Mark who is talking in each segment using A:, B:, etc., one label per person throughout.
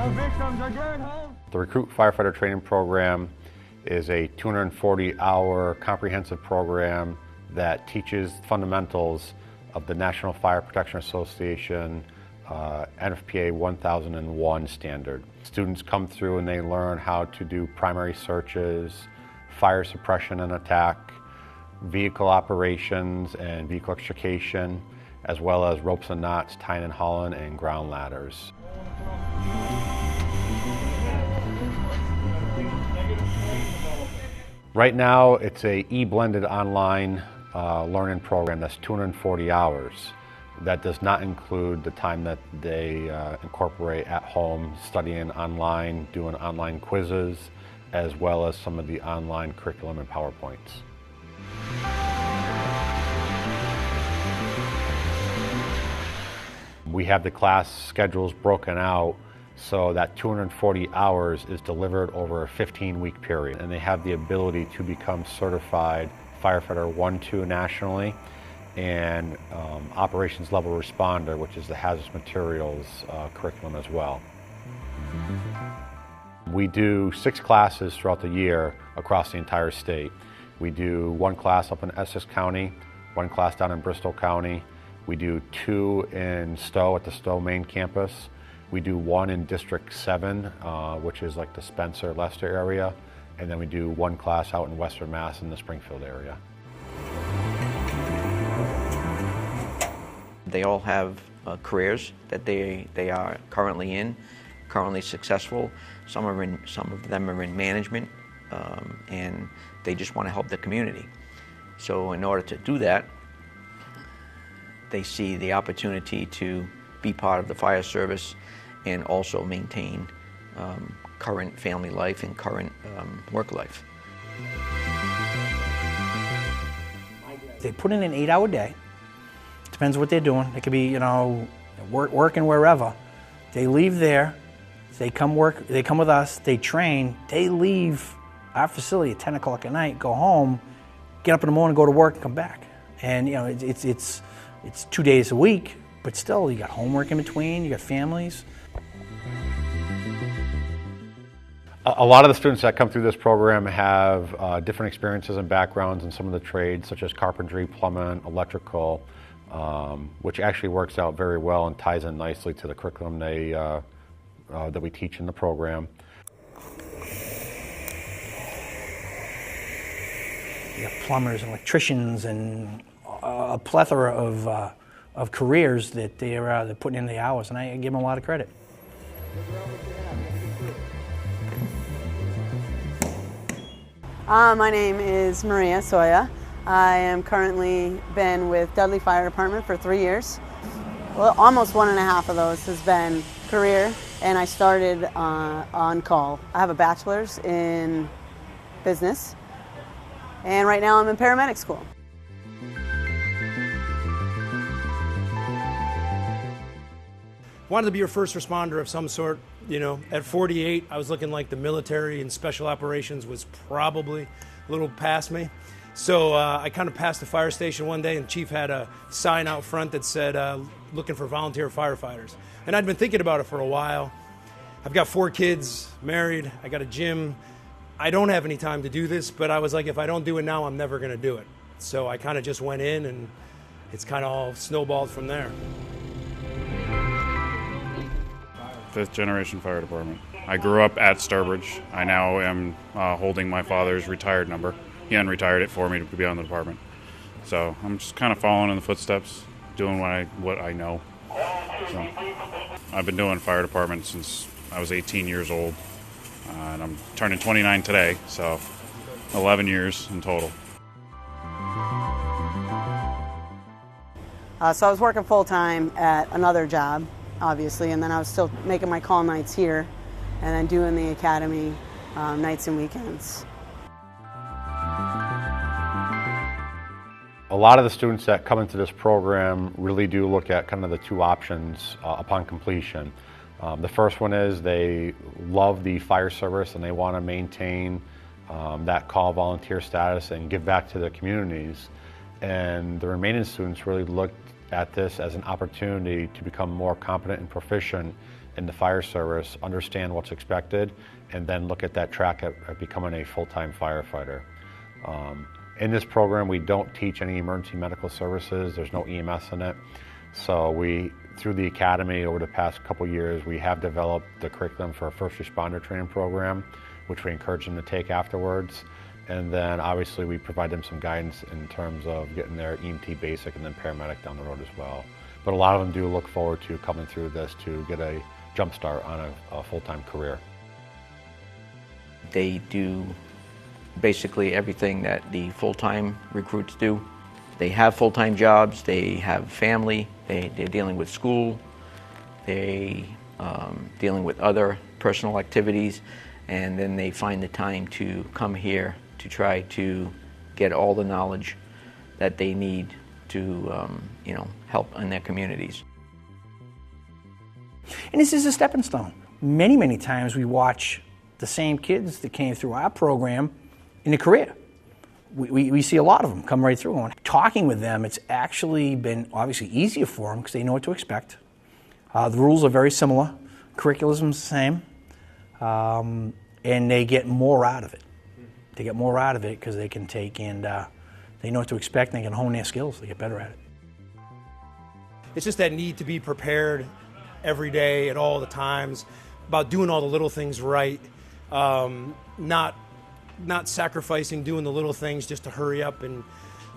A: The Recruit Firefighter Training Program is a 240-hour comprehensive program that teaches fundamentals of the National Fire Protection Association NFPA 1001 standard. Students come through and they learn how to do primary searches, fire suppression and attack, vehicle operations and vehicle extrication, as well as ropes and knots, tying and hauling, and ground ladders. Right now, it's a e-blended online learning program that's 240 hours. That does not include the time that they incorporate at home, studying online, doing online quizzes, as well as some of the online curriculum and PowerPoints. We have the class schedules broken out so that 240 hours is delivered over a 15-week period, and they have the ability to become certified firefighter 1-2 nationally, and operations level responder, which is the hazardous materials curriculum as well. We do 6 classes throughout the year across the entire state. We do 1 class up in Essex County, 1 class down in Bristol County. We do 2 in Stowe at the Stowe main campus. We do 1 in District 7, which is like the Spencer, Leicester area. And then we do 1 class out in Western Mass in the Springfield area.
B: They all have careers that they are currently successful. Some of them are in management, and they just want to help the community. So in order to do that, they see the opportunity to be part of the fire service and also maintain current family life and current work life.
C: They put in an 8-hour day. Depends what they're doing. It could be, working wherever. They leave there, they come work, they come with us, they train, they leave our facility at 10 o'clock at night, go home, get up in the morning, go to work, and come back. And it's 2 days a week, but still you got homework in between, you got families.
A: A lot of the students that come through this program have different experiences and backgrounds in some of the trades, such as carpentry, plumbing, electrical, which actually works out very well and ties in nicely to the curriculum that we teach in the program.
C: You got plumbers and electricians and a plethora of careers that they're putting in the hours, and I give them a lot of credit.
D: My name is Maria Soya. I am currently been with Dudley Fire Department for 3 years. Well, almost 1.5 of those has been career, and I started on call. I have a bachelor's in business, and right now I'm in paramedic school.
E: Wanted to be a first responder of some sort. At 48, I was looking like the military and special operations was probably a little past me. So I kind of passed the fire station one day, and the chief had a sign out front that said, looking for volunteer firefighters. And I'd been thinking about it for a while. I've got 4 kids, married, I got a gym. I don't have any time to do this, but I was like, if I don't do it now, I'm never gonna do it. So I kind of just went in, and it's kind of all snowballed from there.
F: 5th generation fire department. I grew up at Sturbridge. I now am holding my father's retired number. He unretired it for me to be on the department. So I'm just kind of following in the footsteps, doing what I know. So I've been doing fire department since I was 18 years old, and I'm turning 29 today, so 11 years in total.
D: So I was working full-time at another job, obviously, and then I was still making my call nights here and then doing the academy nights and weekends.
A: A lot of the students that come into this program really do look at kind of the 2 options upon completion. The first one is they love the fire service and they want to maintain that call volunteer status and give back to their communities. And the remaining students really looked at this as an opportunity to become more competent and proficient in the fire service, understand what's expected, and then look at that track at becoming a full-time firefighter. In this program, we don't teach any emergency medical services. There's no EMS in it. So through the academy over the past couple years, we have developed the curriculum for a first responder training program, which we encourage them to take afterwards. And then obviously we provide them some guidance in terms of getting their EMT basic and then paramedic down the road as well. But a lot of them do look forward to coming through this to get a jump start on a full-time career.
B: They do basically everything that the full-time recruits do. They have full-time jobs, they have family, they're dealing with school, they're dealing with other personal activities, and then they find the time to come here to try to get all the knowledge that they need to help in their communities.
C: And this is a stepping stone. Many, many times we watch the same kids that came through our program in a career. We see a lot of them come right through. And talking with them, it's actually been obviously easier for them because they know what to expect. The rules are very similar. Curriculum's the same. And they get more out of it. They get more out of it because they can take and they know what to expect and they can hone their skills. They get better at it.
E: It's just that need to be prepared every day at all the times, about doing all the little things right, not sacrificing doing the little things just to hurry up, and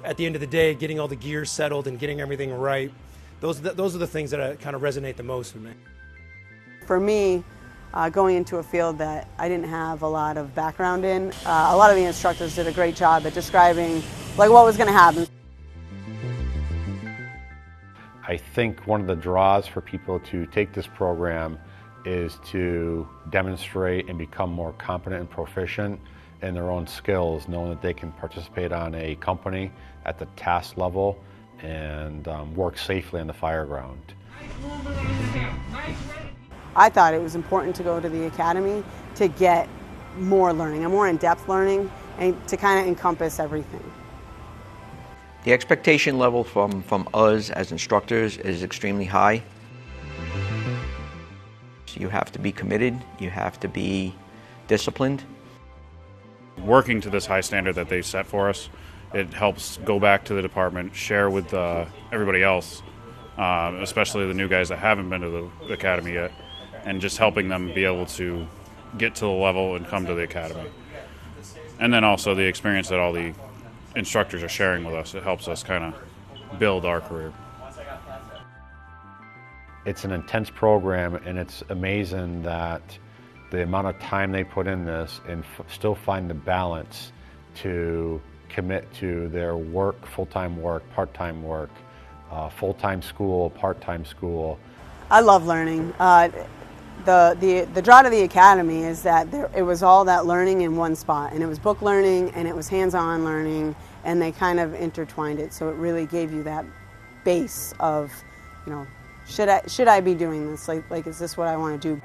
E: at the end of the day getting all the gears settled and getting everything right. Those are the things that kind of resonate the most with me.
D: For me, going into a field that I didn't have a lot of background in, a lot of the instructors did a great job at describing like what was going to happen.
A: I think one of the draws for people to take this program is to demonstrate and become more competent and proficient in their own skills, knowing that they can participate on a company at the task level and work safely on the fire ground.
D: I thought it was important to go to the academy to get more learning, a more in-depth learning, and to kind of encompass everything.
B: The expectation level from us as instructors is extremely high. So you have to be committed, you have to be disciplined.
F: Working to this high standard that they set for us, it helps go back to the department, share with everybody else, especially the new guys that haven't been to the academy yet, and just helping them be able to get to the level and come to the academy. And then also the experience that all the instructors are sharing with us, it helps us kind of build our career.
A: It's an intense program, and it's amazing that the amount of time they put in this and still find the balance to commit to their work, full-time work, part-time work, full-time school, part-time school.
D: I love learning. The draw to the academy is that it was all that learning in one spot, and it was book learning and it was hands-on learning, and they kind of intertwined it, so it really gave you that base of, should I be doing this? Like is this what I want to do?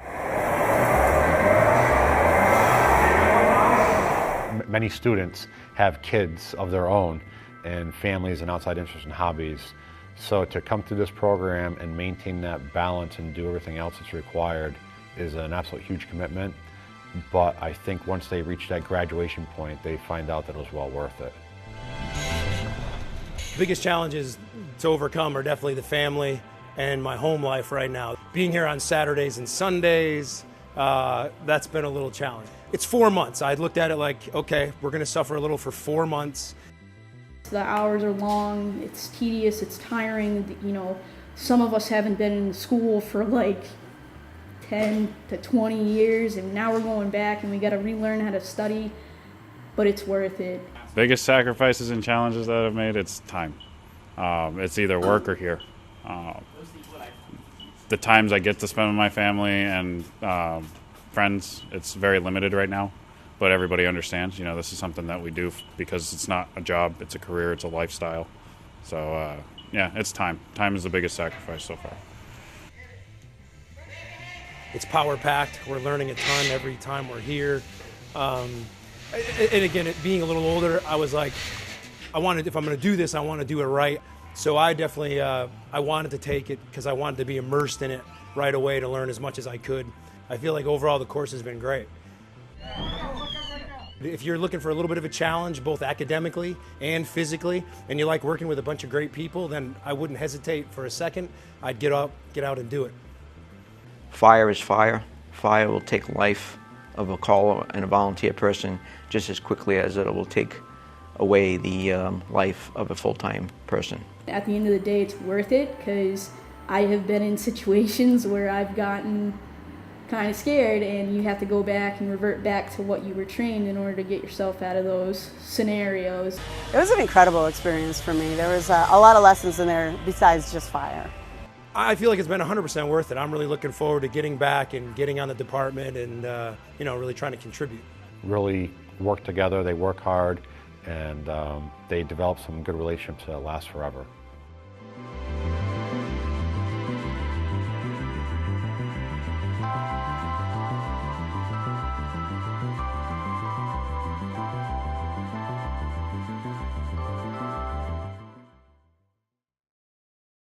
A: Many students have kids of their own and families and outside interests and hobbies. So to come through this program and maintain that balance and do everything else that's required is an absolute huge commitment. But I think once they reach that graduation point, they find out that it was well worth it.
E: The biggest challenges to overcome are definitely the family and my home life right now. Being here on Saturdays and Sundays, that's been a little challenge. It's 4 months. I looked at it like, okay, we're going to suffer a little for 4 months.
G: The hours are long, it's tedious, it's tiring. Some of us haven't been in school for like 10 to 20 years, and now we're going back and we got to relearn how to study, but it's worth it.
F: Biggest sacrifices and challenges that I've made, it's time. It's either work or here. The times I get to spend with my family and friends, it's very limited right now, but everybody understands, this is something that we do because it's not a job, it's a career, it's a lifestyle. So yeah, it's time. Time is the biggest sacrifice so far.
E: It's power-packed. We're learning a ton every time we're here. And again, being a little older, I was like, if I'm going to do this, I want to do it right. So I definitely, I wanted to take it because I wanted to be immersed in it right away to learn as much as I could. I feel like overall the course has been great. If you're looking for a little bit of a challenge, both academically and physically, and you like working with a bunch of great people, then I wouldn't hesitate for a second. I'd get out and do it.
B: Fire is fire. Fire will take life of a caller and a volunteer person just as quickly as it will take away the life of a full-time person.
G: At the end of the day, it's worth it because I have been in situations where I've gotten kind of scared and you have to go back and revert back to what you were trained in order to get yourself out of those scenarios.
D: It was an incredible experience for me. There was a lot of lessons in there besides just fire.
E: I feel like it's been 100% worth it. I'm really looking forward to getting back and getting on the department and really trying to contribute.
A: Really work together, they work hard, and they develop some good relationships that last forever.